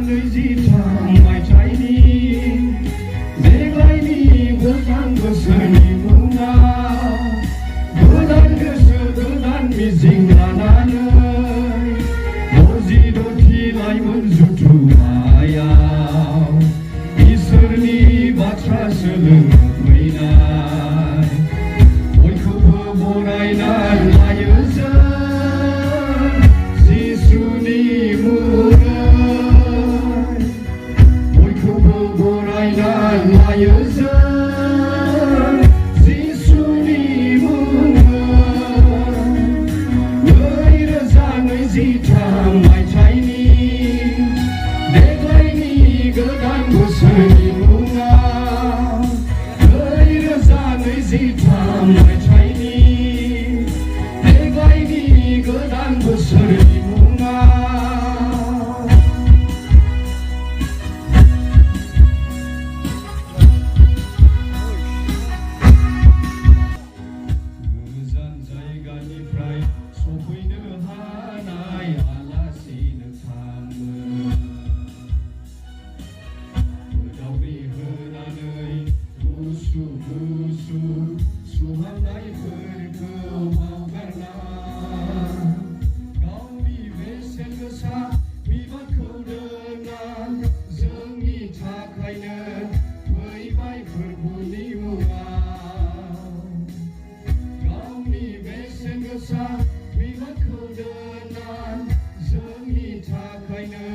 नैजिथाम मायथाइनि देग्लायनि गोदान बोसोरनि मुङा गोदान गोसो गोदान मिजिं लानानै द'थि लाइमोन जुथुमायाव इसोरनि बाथ्रा सोलोंनो फैनाय बयखौबो बरायनाय लायो जों जिसुनि मुङै बयखौबो बरायनाय लायो जों जिसुनि मुङै 2023 मायथाइनि देग्लायनि गोदान बोसोरनि मुङा 2023 मायथाइनि देग्लायनि गोदान बोसोरनि मुङा गोजान जायगानिफ्राय सफैनो हानाय आलासि नोंथांमोन दावदै होनानै गुसु गुसु सुहाबनायफोरखौ बावगारना गावनि बेसेन गोसा बिबानखौ दोनना जोंनि थाखायनो फैबाय फोरबोनि मुङाव गावनि बेसेन गोसा बिबानखौ दोनना जोंनि थाखायनो